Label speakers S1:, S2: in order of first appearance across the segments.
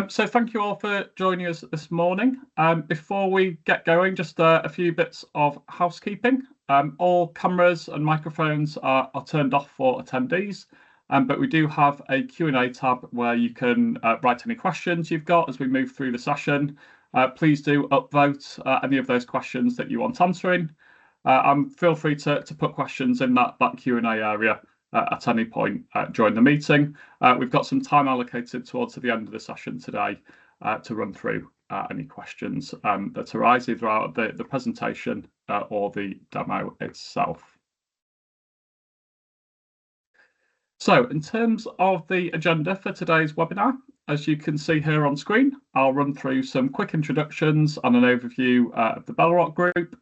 S1: So thank you all for joining us this morning. Before we get going, just a few bits of housekeeping. All cameras and microphones are turned off for attendees, but we do have a Q&A tab where you can write any questions you've got as we move through the session. Please do upvote any of those questions that you want answering. And feel free to put questions in that Q&A area at any point during the meeting. We've got some time allocated towards the end of the session today to run through any questions that arise either out of the presentation or the demo itself. So in terms of the agenda for today's webinar, as you can see here on screen, I'll run through some quick introductions and an overview of the Bellrock Group.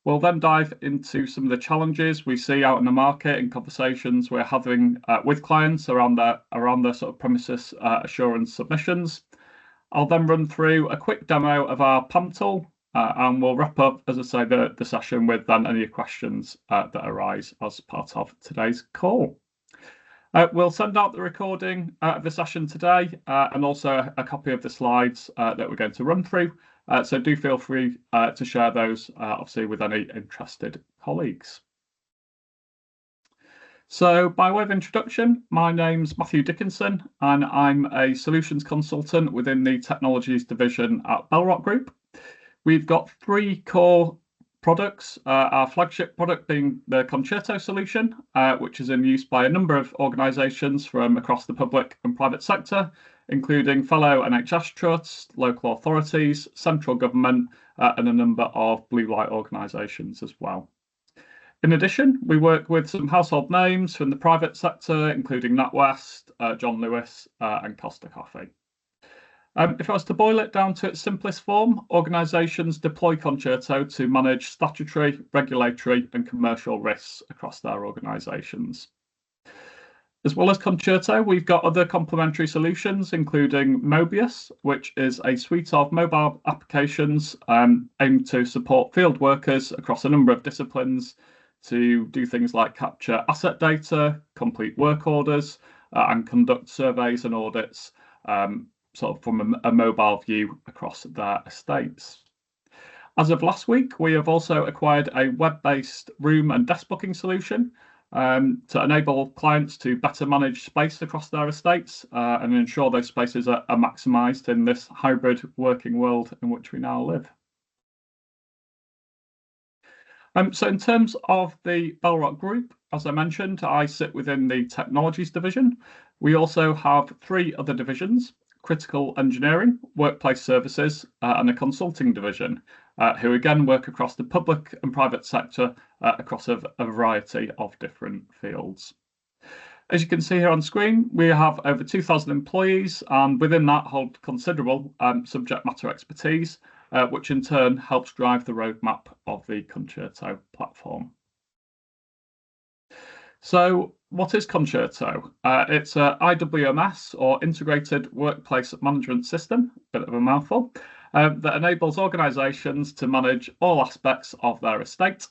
S1: We'll then dive into some of the challenges we see out in the market in conversations we're having with clients around their sort of premises assurance submissions. I'll then run through a quick demo of our PAM tool, and we'll wrap up, as I say, the session with then any questions that arise as part of today's call. We'll send out the recording of the session today and also a copy of the slides that we're going to run through. So do feel free to share those, obviously, with any interested colleagues. So by way of introduction, my name's Matthew Dickinson, and I'm a solutions consultant within the technologies division at Bellrock Group. We've got three core products, our flagship product being the Concerto solution, which is in use by a number of organisations from across the public and private sector, including fellow NHS trusts, local authorities, central government, and a number of blue light organisations as well. In addition, we work with some household names from the private sector, including NatWest, John Lewis, and Costa Coffee. If I was to boil it down to its simplest form, organisations deploy Concerto to manage statutory, regulatory, and commercial risks across their organisations. As well as Concerto, we've got other complementary solutions, including Mobius, which is a suite of mobile applications aimed to support field workers across a number of disciplines to do things like capture asset data, complete work orders, and conduct surveys and audits sort of from a mobile view across their estates. As of last week, we have also acquired a web-based room and desk booking solution to enable clients to better manage space across their estates and ensure those spaces are maximised in this hybrid working world in which we now live. So in terms of the Bellrock Group, as I mentioned, I sit within the technologies division. We also have three other divisions: critical engineering, workplace services, and a consulting division, who again work across the public and private sector across a variety of different fields. As you can see here on screen, we have over 2,000 employees, and within that hold considerable subject matter expertise, which in turn helps drive the roadmap of the Concerto platform. So what is Concerto? It's a IWMS, or Integrated Workplace Management System, bit of a mouthful, that enables organisations to manage all aspects of their estate,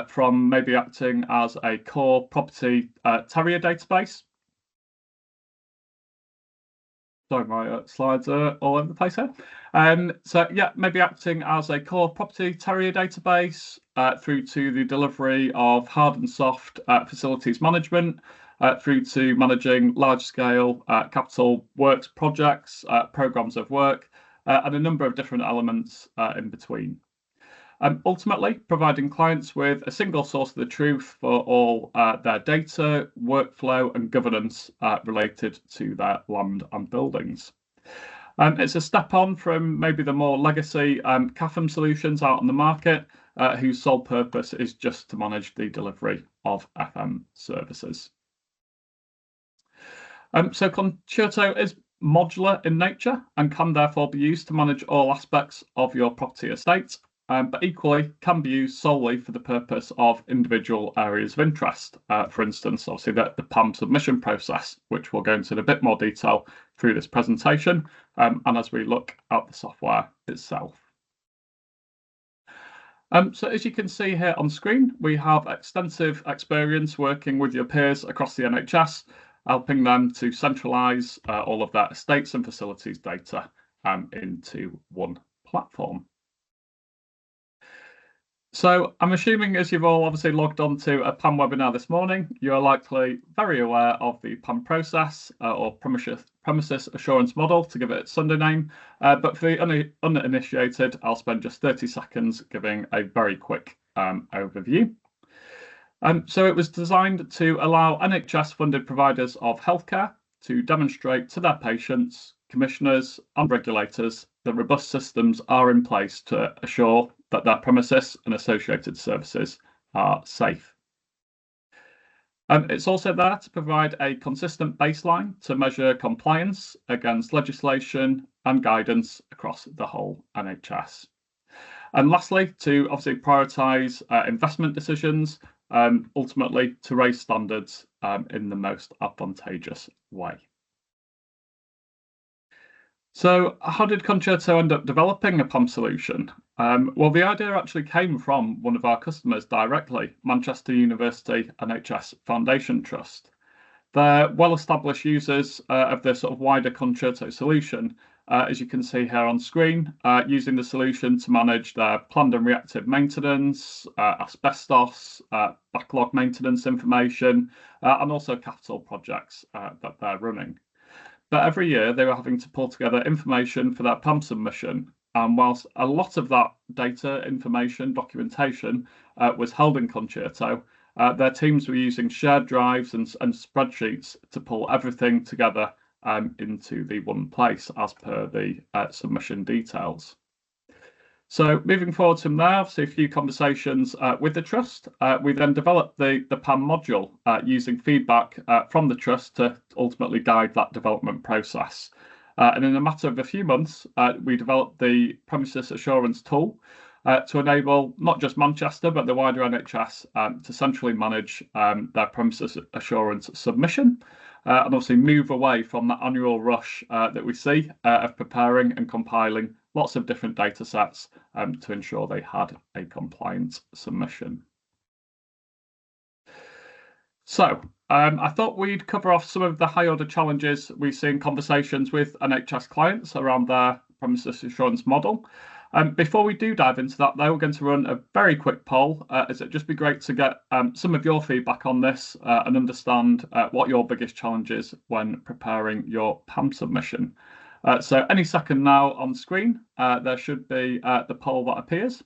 S1: from maybe acting as a core property terrier database. Sorry, my slides are all over the place here. So yeah, maybe acting as a core property terrier database through to the delivery of hard and soft facilities management, through to managing large-scale capital works projects, programmes of work, and a number of different elements in between. Ultimately, providing clients with a single source of the truth for all their data, workflow, and governance related to their land and buildings. It's a step on from maybe the more legacy CAFM solutions out on the market, whose sole purpose is just to manage the delivery of FM services. So Concerto is modular in nature and can therefore be used to manage all aspects of your property estate, but equally can be used solely for the purpose of individual areas of interest. For instance, obviously the PAM submission process, which we'll go into in a bit more detail through this presentation, and as we look at the software itself. So as you can see here on screen, we have extensive experience working with your peers across the NHS helping them to centralise all of their estates and facilities data into one platform. So I'm assuming as you've all obviously logged on to a PAM webinar this morning, you're likely very aware of the PAM process or premises assurance model, to give it its Sunday name. But for the uninitiated, I'll spend just 30 seconds giving a very quick overview. So it was designed to allow NHS-funded providers of healthcare to demonstrate to their patients, commissioners and regulators that robust systems are in place to assure that their premises and associated services are safe. It's also there to provide a consistent baseline to measure compliance against legislation and guidance across the whole NHS. And lastly, to obviously prioritise investment decisions, ultimately to raise standards in the most advantageous way. So how did Concerto end up developing a PAM solution? Well, the idea actually came from one of our customers directly, Manchester University NHS Foundation Trust. They're well-established users of the sort of wider Concerto solution, as you can see here on screen, using the solution to manage their planned and reactive maintenance, asbestos, backlog maintenance information, and also capital projects that they're running. But every year they were having to pull together information for that PAM submission. And whilst a lot of that data, information, documentation was held in Concerto, their teams were using shared drives and spreadsheets to pull everything together into the one place as per the submission details. So moving forward from there, obviously a few conversations with the Trust. We then developed the PAM module using feedback from the Trust to ultimately guide that development process. And in a matter of a few months, we developed the premises assurance tool to enable not just Manchester, but the wider NHS to centrally manage their premises assurance submission and obviously move away from that annual rush that we see of preparing and compiling lots of different data sets to ensure they had a compliant submission. So I thought we'd cover off some of the high order challenges we see in conversations with NHS clients around their premises assurance model. Before we do dive into that, though, we're going to run a very quick poll, as it'd just be great to get some of your feedback on this and understand what your biggest challenge is when preparing your PAM submission. So any second now on screen, there should be the poll that appears.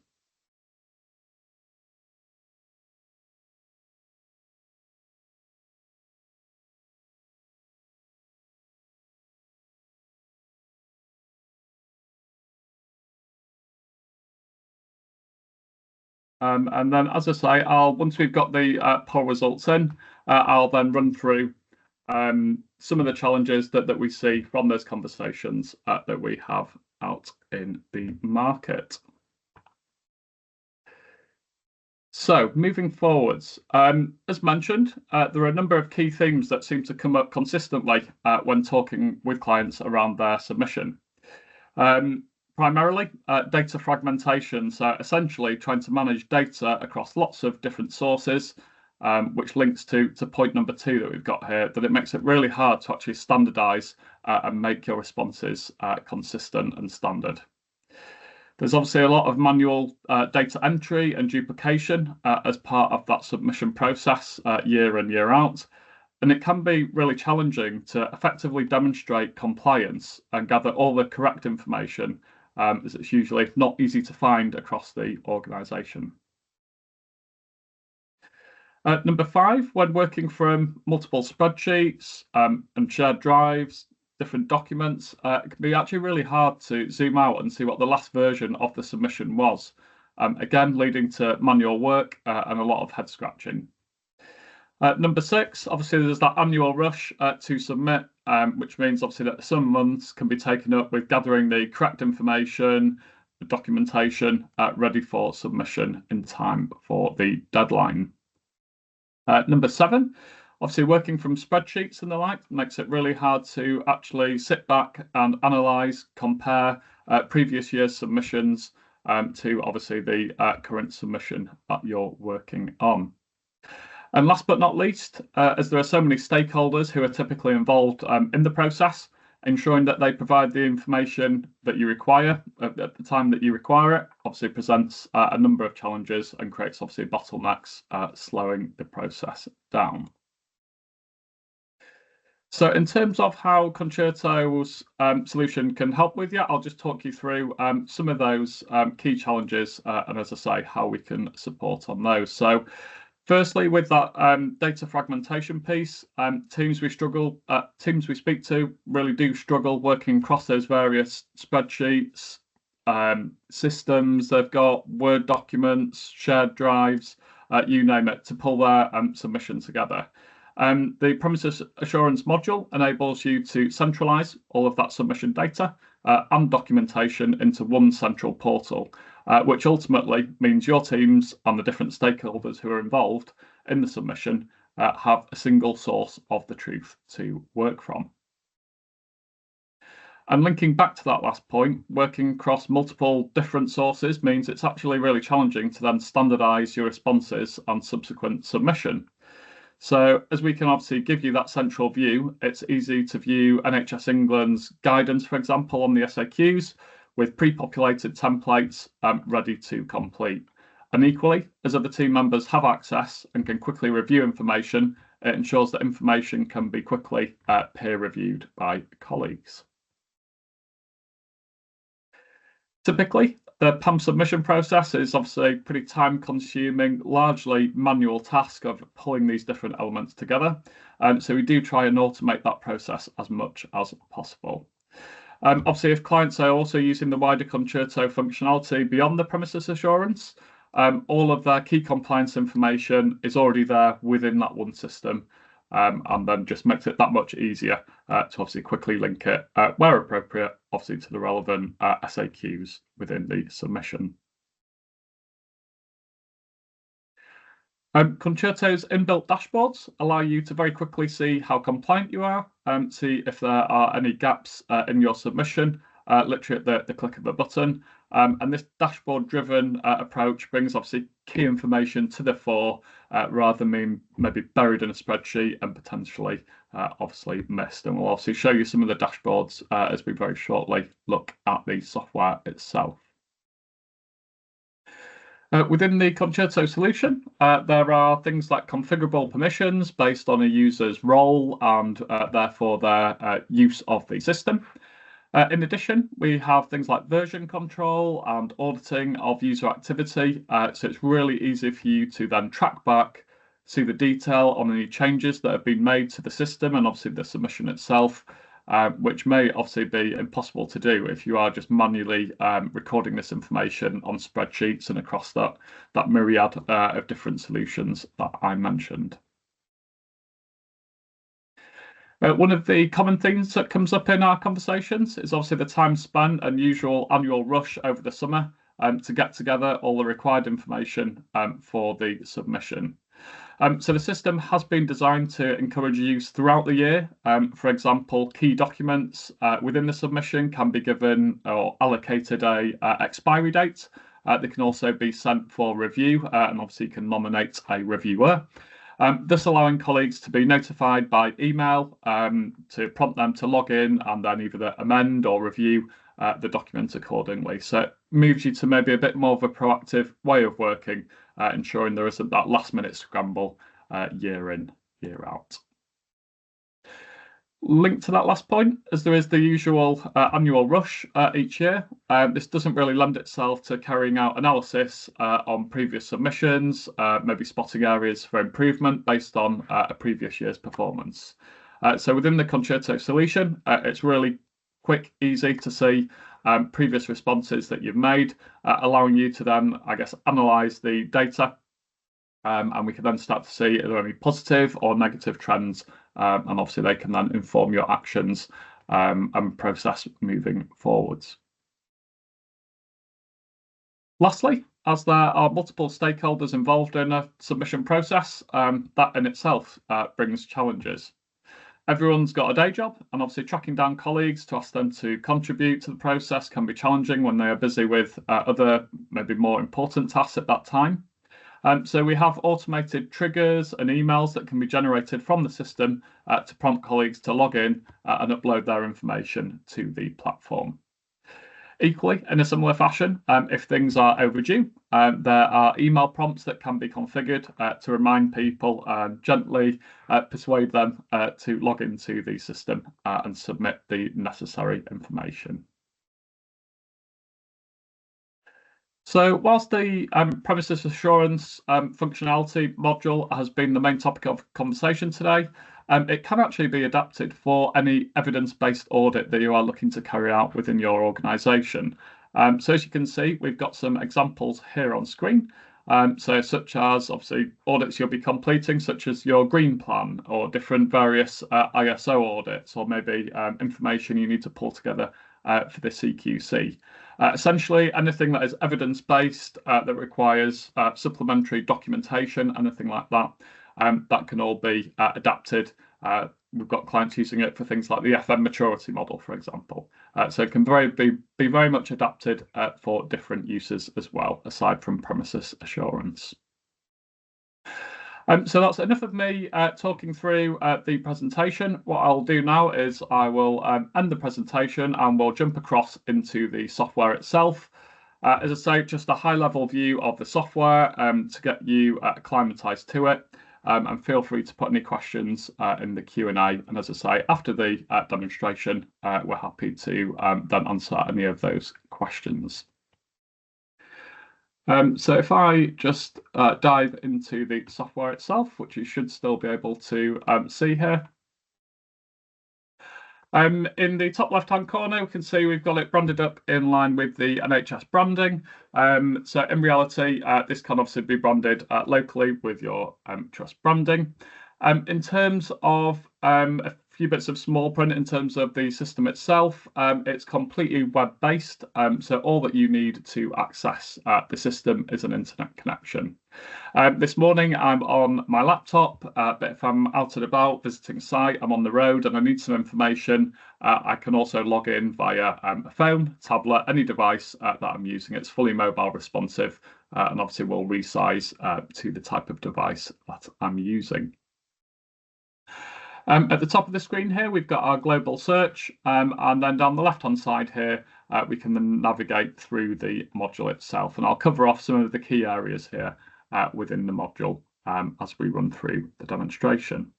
S1: And then, as I say, once we've got the poll results in, I'll then run through some of the challenges that we see from those conversations that we have out in the market. So moving forwards, as mentioned, there are a number of key themes that seem to come up consistently when talking with clients around their submission. Primarily, data fragmentation, so essentially trying to manage data across lots of different sources, which links to point number 2 that we've got here, that it makes it really hard to actually standardise and make your responses consistent and standard. There's obviously a lot of manual data entry and duplication as part of that submission process year in, year out. And it can be really challenging to effectively demonstrate compliance and gather all the correct information, as it's usually not easy to find across the organisation. Number 5, when working from multiple spreadsheets and shared drives, different documents, it can be actually really hard to zoom out and see what the last version of the submission was. Again, leading to manual work and a lot of head scratching. Number 6, obviously there's that annual rush to submit, which means obviously that some months can be taken up with gathering the correct information, the documentation ready for submission in time for the deadline. Number 7, obviously working from spreadsheets and the like makes it really hard to actually sit back and analyse, compare previous year's submissions to obviously the current submission that you're working on. And last but not least, as there are so many stakeholders who are typically involved in the process, ensuring that they provide the information that you require at the time that you require it obviously presents a number of challenges and creates obviously bottlenecks, slowing the process down. So in terms of how Concerto's solution can help with you, I'll just talk you through some of those key challenges and, as I say, how we can support on those. So firstly, with that data fragmentation piece, teams we speak to really do struggle working across those various spreadsheets, systems. They've got Word documents, shared drives, you name it, to pull their submission together. The Premises Assurance module enables you to centralize all of that submission data and documentation into one central portal, which ultimately means your teams and the different stakeholders who are involved in the submission have a single source of the truth to work from. And linking back to that last point, working across multiple different sources means it's actually really challenging to then standardize your responses on subsequent submission. So as we can obviously give you that central view, it's easy to view NHS England's guidance, for example, on the SAQs with pre-populated templates ready to complete. And equally, as other team members have access and can quickly review information, it ensures that information can be quickly peer reviewed by colleagues. Typically, the PAM submission process is obviously a pretty time-consuming, largely manual task of pulling these different elements together. So we do try and automate that process as much as possible. Obviously, if clients are also using the wider Concerto functionality beyond the premises assurance, all of their key compliance information is already there within that one system. And then just makes it that much easier to obviously quickly link it where appropriate, obviously to the relevant SAQs within the submission. Concerto's inbuilt dashboards allow you to very quickly see how compliant you are, see if there are any gaps in your submission, literally at the click of a button. And this dashboard-driven approach brings obviously key information to the fore rather than being maybe buried in a spreadsheet and potentially obviously missed. And we'll obviously show you some of the dashboards as we very shortly look at the software itself. Within the Concerto solution, there are things like configurable permissions based on a user's role and therefore their use of the system. In addition, we have things like version control and auditing of user activity. So it's really easy for you to then track back, see the detail on any changes that have been made to the system and obviously the submission itself, which may obviously be impossible to do if you are just manually recording this information on spreadsheets and across that myriad of different solutions that I mentioned. One of the common things that comes up in our conversations is obviously the time spent and usual annual rush over the summer to get together all the required information for the submission. So the system has been designed to encourage use throughout the year. For example, key documents within the submission can be given or allocated a expiry date. They can also be sent for review and obviously you can nominate a reviewer. Thus allowing colleagues to be notified by email to prompt them to log in and then either amend or review the document accordingly. So it moves you to maybe a bit more of a proactive way of working, ensuring there isn't that last minute scramble year in, year out. Linked to that last point, as there is the usual annual rush each year, this doesn't really lend itself to carrying out analysis on previous submissions, maybe spotting areas for improvement based on a previous year's performance. So within the Concerto solution, it's really quick, easy to see previous responses that you've made, allowing you to then, I guess, analyse the data. And we can then start to see are there any positive or negative trends, and obviously they can then inform your actions and process moving forwards. Lastly, as there are multiple stakeholders involved in a submission process, that in itself brings challenges. Everyone's got a day job, and obviously tracking down colleagues to ask them to contribute to the process can be challenging when they are busy with other, maybe more important tasks at that time. So we have automated triggers and emails that can be generated from the system to prompt colleagues to log in and upload their information to the platform. Equally, in a similar fashion, if things are overdue, there are email prompts that can be configured to remind people and gently persuade them to log into the system and submit the necessary information. So whilst the premises assurance functionality module has been the main topic of conversation today, it can actually be adapted for any evidence-based audit that you are looking to carry out within your organisation. So as you can see, we've got some examples here on screen. So such as obviously audits you'll be completing, such as your green plan or different various ISO audits, or maybe information you need to pull together for the CQC. Essentially, anything that is evidence-based that requires supplementary documentation, anything like that, that can all be adapted. We've got clients using it for things like the FM maturity model, for example. So it can be very much adapted for different uses as well, aside from premises assurance. So that's enough of me talking through the presentation. What I'll do now is I will end the presentation and we'll jump across into the software itself. As I say, just a high-level view of the software to get you acclimatized to it. And feel free to put any questions in the Q&A. And as I say, after the demonstration, we're happy to then answer any of those questions. So if I just dive into the software itself, which you should still be able to see here. In the top left-hand corner, we can see we've got it branded up in line with the NHS branding. So in reality, this can obviously be branded locally with your trust branding. In terms of a few bits of small print in terms of the system itself, it's completely web-based. So all that you need to access the system is an internet connection. This morning I'm on my laptop, but if I'm out and about visiting a site, I'm on the road and I need some information, I can also log in via a phone, tablet, any device that I'm using. It's fully mobile responsive and obviously will resize to the type of device that I'm using. At the top of the screen here, we've got our global search, and then down the left-hand side here, we can then navigate through the module itself. And I'll cover off some of the key areas here within the module as we run through the demonstration.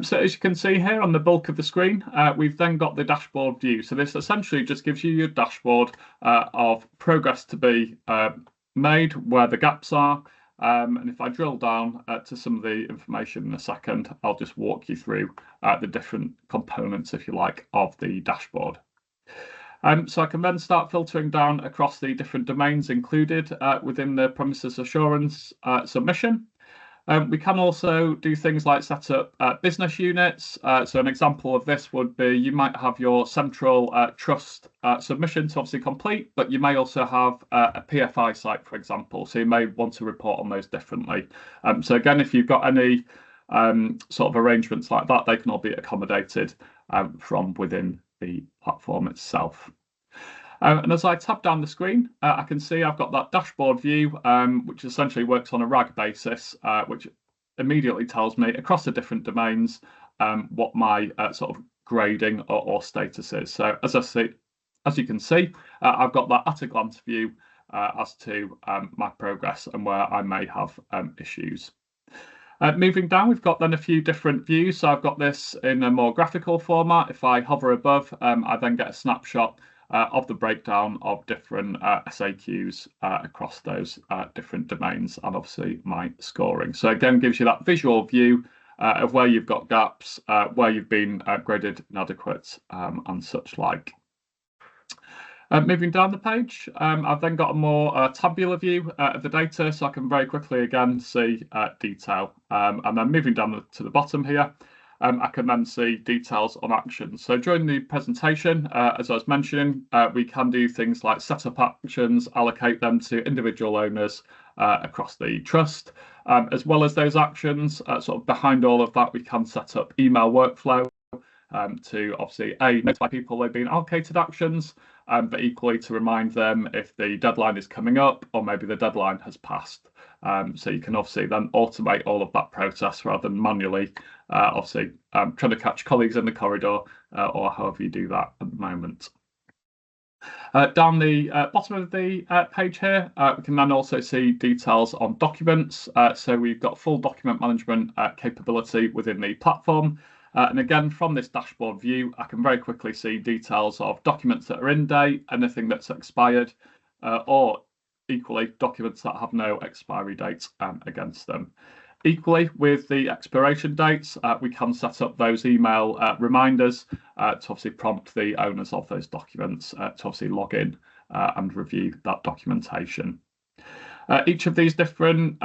S1: So as you can see here on the bulk of the screen, we've then got the dashboard view. So this essentially just gives you your dashboard of progress to be made, where the gaps are. And if I drill down to some of the information in a second, I'll just walk you through the different components, if you like, of the dashboard. So I can then start filtering down across the different domains included within the premises assurance submission. We can also do things like set up business units. So an example of this would be you might have your central trust submission to obviously complete, but you may also have a PFI site, for example. So you may want to report on those differently. So again, if you've got any sort of arrangements like that, they can all be accommodated from within the platform itself. And as I tap down the screen, I can see I've got that dashboard view, which essentially works on a RAG basis, which immediately tells me across the different domains what my sort of grading or status is. So as you can see, I've got that at a glance view as to my progress and where I may have issues. Moving down, we've got then a few different views. So I've got this in a more graphical format. If I hover above, I then get a snapshot of the breakdown of different SAQs across those different domains and obviously my scoring. So again, gives you that visual view of where you've got gaps, where you've been graded inadequate and such like. Moving down the page, I've then got a more tabular view of the data, so I can very quickly again see detail. And then moving down to the bottom here, I can then see details on actions. So during the presentation, as I was mentioning, we can do things like set up actions, allocate them to individual owners across the trust, as well as those actions. Sort of behind all of that, we can set up email workflow. to obviously notify people they've been allocated actions, but equally to remind them if the deadline is coming up or maybe the deadline has passed. So you can obviously then automate all of that process rather than manually, obviously trying to catch colleagues in the corridor or however you do that at the moment. Down the bottom of the page here, we can then also see details on documents. So we've got full document management capability within the platform. And again, from this dashboard view, I can very quickly see details of documents that are in date, anything that's expired, or equally documents that have no expiry date against them. Equally, with the expiration dates, we can set up those email reminders to obviously prompt the owners of those documents to obviously log in and review that documentation. Each of these different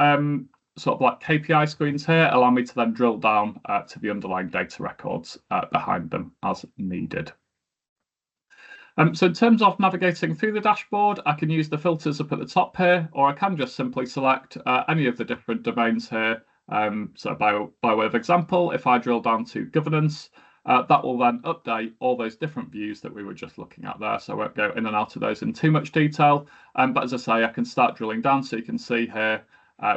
S1: sort of like KPI screens here allow me to then drill down to the underlying data records behind them as needed. So in terms of navigating through the dashboard, I can use the filters up at the top here, or I can just simply select any of the different domains here. So by way of example, if I drill down to governance, that will then update all those different views that we were just looking at there. So I won't go in and out of those in too much detail. But as I say, I can start drilling down. So you can see here,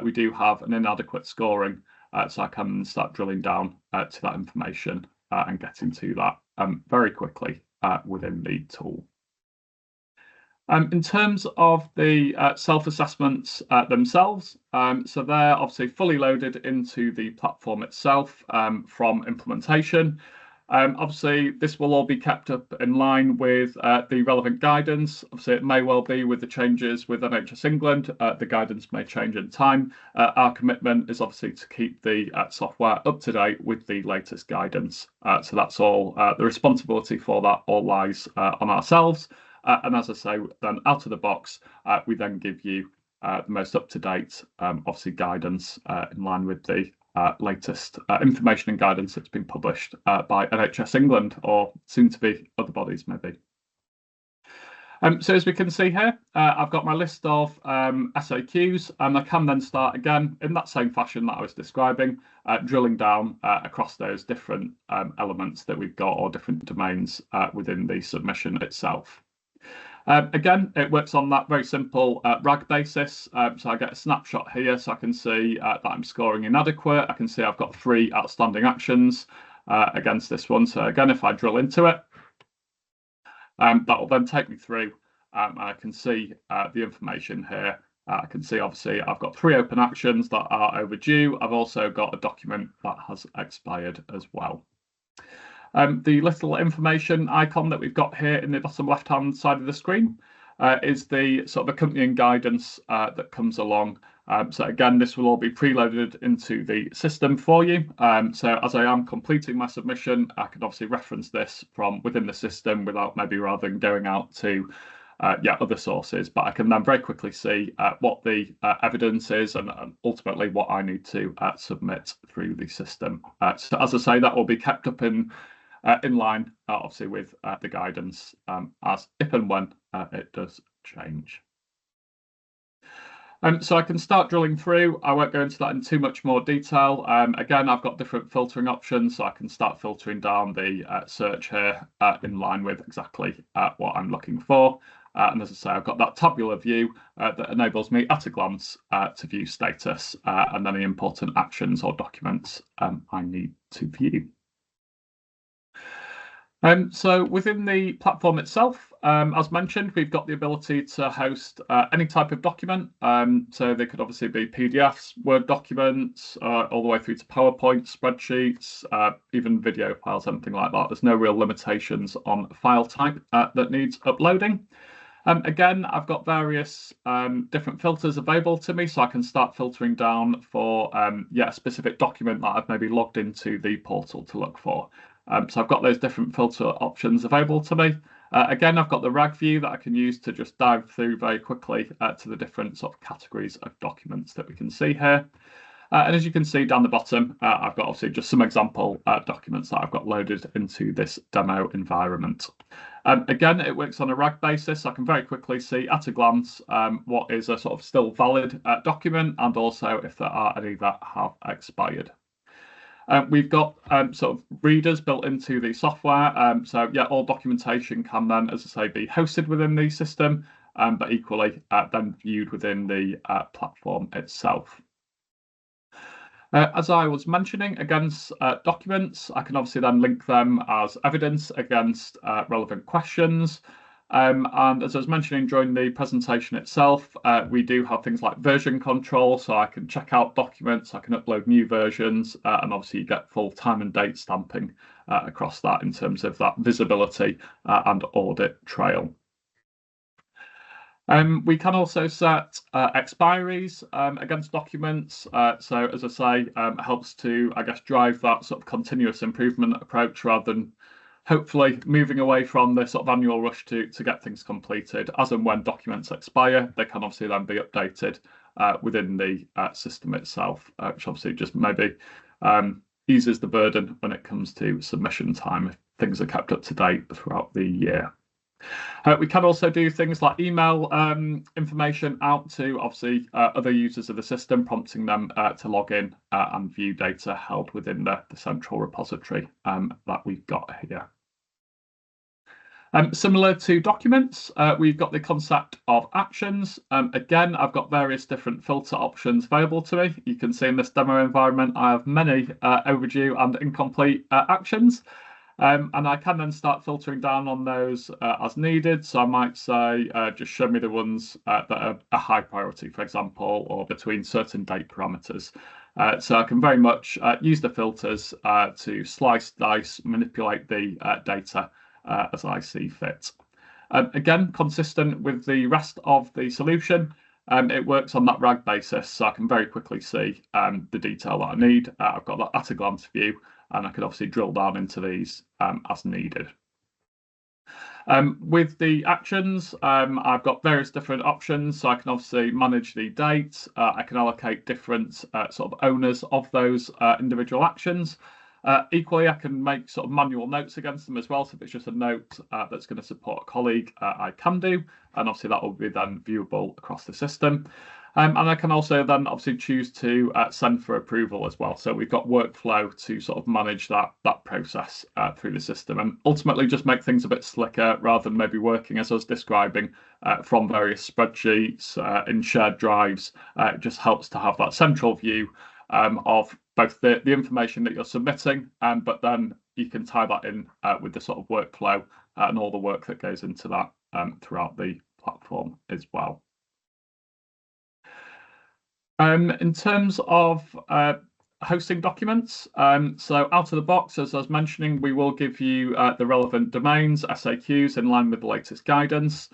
S1: we do have an inadequate scoring. So I can start drilling down to that information and getting to that very quickly within the tool. In terms of the self-assessments themselves, so they're obviously fully loaded into the platform itself from implementation. Obviously, this will all be kept up in line with the relevant guidance. Obviously, it may well be with the changes with NHS England, the guidance may change in time. Our commitment is obviously to keep the software up to date with the latest guidance. So that's all, the responsibility for that all lies on ourselves. And as I say, then out of the box, we then give you the most up-to-date, obviously, guidance in line with the latest information and guidance that's been published by NHS England or soon to be other bodies maybe. So as we can see here, I've got my list of SAQs, and I can then start again in that same fashion that I was describing, drilling down across those different elements that we've got or different domains within the submission itself. Again, it works on that very simple RAG basis. So I get a snapshot here, so I can see that I'm scoring inadequate. I can see I've got 3 outstanding actions against this one. So again, if I drill into it, that will then take me through, and I can see the information here. I can see, obviously, I've got 3 open actions that are overdue. I've also got a document that has expired as well. The little information icon that we've got here in the bottom left-hand side of the screen is the sort of accompanying guidance that comes along. So again, this will all be preloaded into the system for you. So as I am completing my submission, I can obviously reference this from within the system without maybe rather than going out to other sources. But I can then very quickly see what the evidence is and ultimately what I need to submit through the system. So as I say, that will be kept up in line, obviously, with the guidance as if and when it does change. So I can start drilling through. I won't go into that in too much more detail. Again, I've got different filtering options, so I can start filtering down the search here in line with exactly what I'm looking for. And as I say, I've got that tabular view that enables me at a glance to view status and any important actions or documents I need to view. So within the platform itself, as mentioned, we've got the ability to host any type of document. So they could obviously be PDFs, Word documents, all the way through to PowerPoint, spreadsheets, even video files, anything like that. There's no real limitations on file type that needs uploading. Again, I've got various different filters available to me, so I can start filtering down for a specific document that I've maybe logged into the portal to look for. So I've got those different filter options available to me. Again, I've got the RAG view that I can use to just dive through very quickly to the different sort of categories of documents that we can see here. And as you can see down the bottom, I've got obviously just some example documents that I've got loaded into this demo environment. Again, it works on a RAG basis. I can very quickly see at a glance what is a sort of still valid document and also if there are any that have expired. We've got sort of readers built into the software. So yeah, all documentation can then, as I say, be hosted within the system, but equally then viewed within the platform itself. As I was mentioning, against documents, I can obviously then link them as evidence against relevant questions. And as I was mentioning during the presentation itself, we do have things like version control, so I can check out documents, I can upload new versions, and obviously you get full time and date stamping across that in terms of that visibility and audit trail. We can also set expiries against documents. So as I say, it helps to, I guess, drive that sort of continuous improvement approach rather than hopefully moving away from the sort of annual rush to get things completed. As and when documents expire, they can obviously then be updated within the system itself, which obviously just maybe eases the burden when it comes to submission time if things are kept up to date throughout the year. We can also do things like email information out to obviously other users of the system, prompting them to log in and view data held within the central repository that we've got here. Similar to documents, we've got the concept of actions. Again, I've got various different filter options available to me. You can see in this demo environment, I have many overdue and incomplete actions. And I can then start filtering down on those as needed. So I might say, just show me the ones that are a high priority, for example, or between certain date parameters. So I can very much use the filters to slice, dice, manipulate the data as I see fit. Again, consistent with the rest of the solution, it works on that RAG basis, so I can very quickly see the detail that I need. I've got that at a glance view, and I can obviously drill down into these as needed. With the actions, I've got various different options, so I can obviously manage the dates. I can allocate different sort of owners of those individual actions. Equally, I can make sort of manual notes against them as well. So if it's just a note that's going to support a colleague, I can do, and obviously that will be then viewable across the system. And I can also then obviously choose to send for approval as well. So we've got workflow to sort of manage that process through the system and ultimately just make things a bit slicker rather than maybe working, as I was describing, from various spreadsheets in shared drives. It just helps to have that central view of both the information that you're submitting, but then you can tie that in with the sort of workflow and all the work that goes into that throughout the platform as well. In terms of hosting documents, so out of the box, as I was mentioning, we will give you the relevant domains, SAQs, in line with the latest guidance.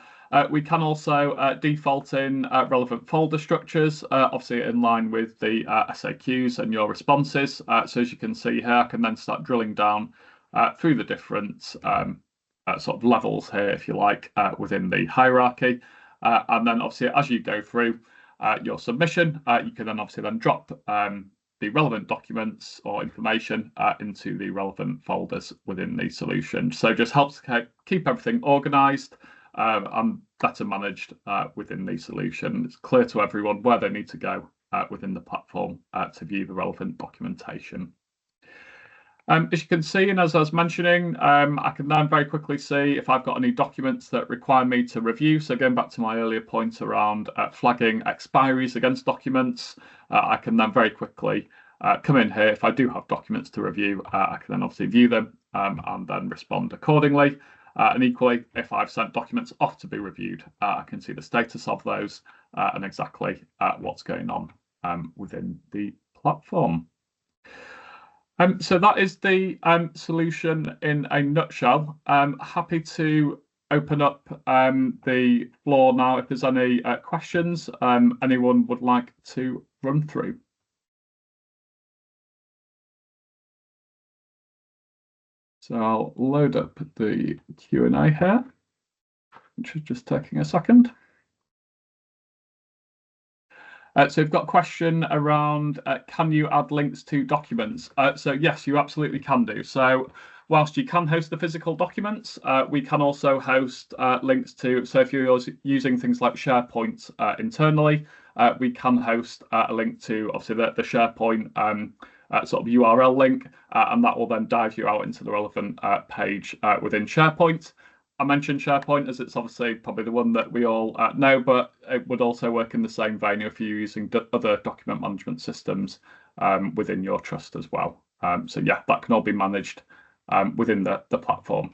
S1: We can also default in relevant folder structures, obviously in line with the SAQs and your responses. So as you can see here, I can then start drilling down through the different sort of levels here, if you like, within the hierarchy. And then obviously as you go through your submission, you can then obviously then drop the relevant documents or information into the relevant folders within the solution. So just helps keep everything organized and better managed within the solution. It's clear to everyone where they need to go within the platform to view the relevant documentation. As you can see, and as I was mentioning, I can then very quickly see if I've got any documents that require me to review. So going back to my earlier point around flagging expiries against documents, I can then very quickly come in here. If I do have documents to review, I can then obviously view them and then respond accordingly. And equally, if I've sent documents off to be reviewed, I can see the status of those and exactly what's going on within the platform. So that is the solution in a nutshell. Happy to open up the floor now if there's any questions anyone would like to run through. So I'll load up the Q&A here, which is just taking a second. So we've got a question around, can you add links to documents? So yes, you absolutely can do. So whilst you can host the physical documents, we can also host links to, so if you're using things like SharePoint internally, we can host a link to obviously the SharePoint sort of URL link, and that will then dive you out into the relevant page within SharePoint. I mentioned SharePoint as it's obviously probably the one that we all know, but it would also work in the same vein if you're using other document management systems within your trust as well. So yeah, that can all be managed within the platform.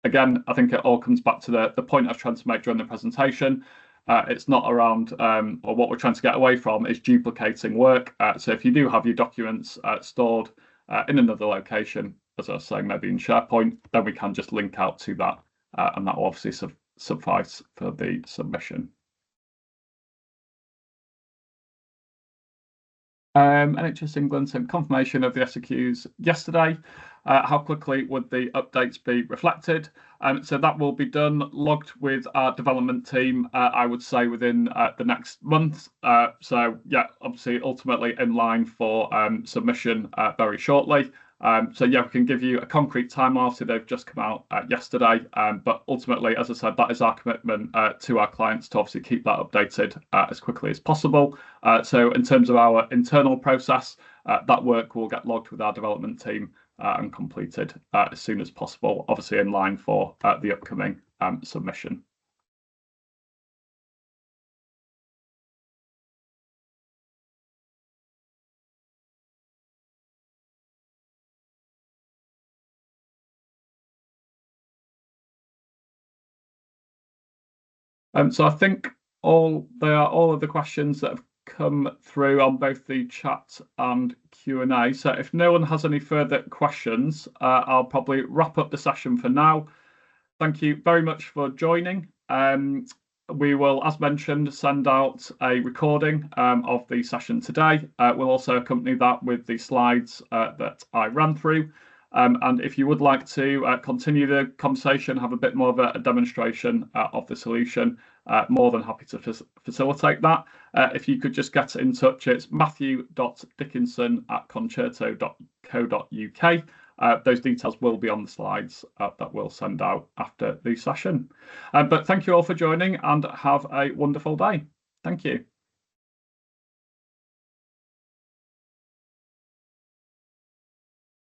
S1: Again, I think it all comes back to the point I was trying to make during the presentation. It's not around, or what we're trying to get away from is duplicating work. So if you do have your documents stored in another location, as I was saying, maybe in SharePoint, then we can just link out to that. And that will obviously suffice for the submission. NHS England sent confirmation of the SOQs yesterday. How quickly would the updates be reflected? So that will be done, logged with our development team, I would say within the next month. So yeah, obviously ultimately in line for submission very shortly. So yeah, we can give you a concrete timeline. Obviously, they've just come out yesterday, but ultimately, as I said, that is our commitment to our clients to obviously keep that updated as quickly as possible. So in terms of our internal process, that work will get logged with our development team and completed as soon as possible, obviously in line for the upcoming submission. So I think all of the questions that have come through on both the chat and Q&A. So if no one has any further questions, I'll probably wrap up the session for now. Thank you very much for joining. We will, as mentioned, send out a recording of the session today. We'll also accompany that with the slides that I ran through. And if you would like to continue the conversation, have a bit more of a demonstration of the solution, more than happy to facilitate that. If you could just get in touch, it's matthew.dickinson@concerto.co.uk. Those details will be on the slides that we'll send out after the session. But thank you all for joining and have a wonderful day. Thank you.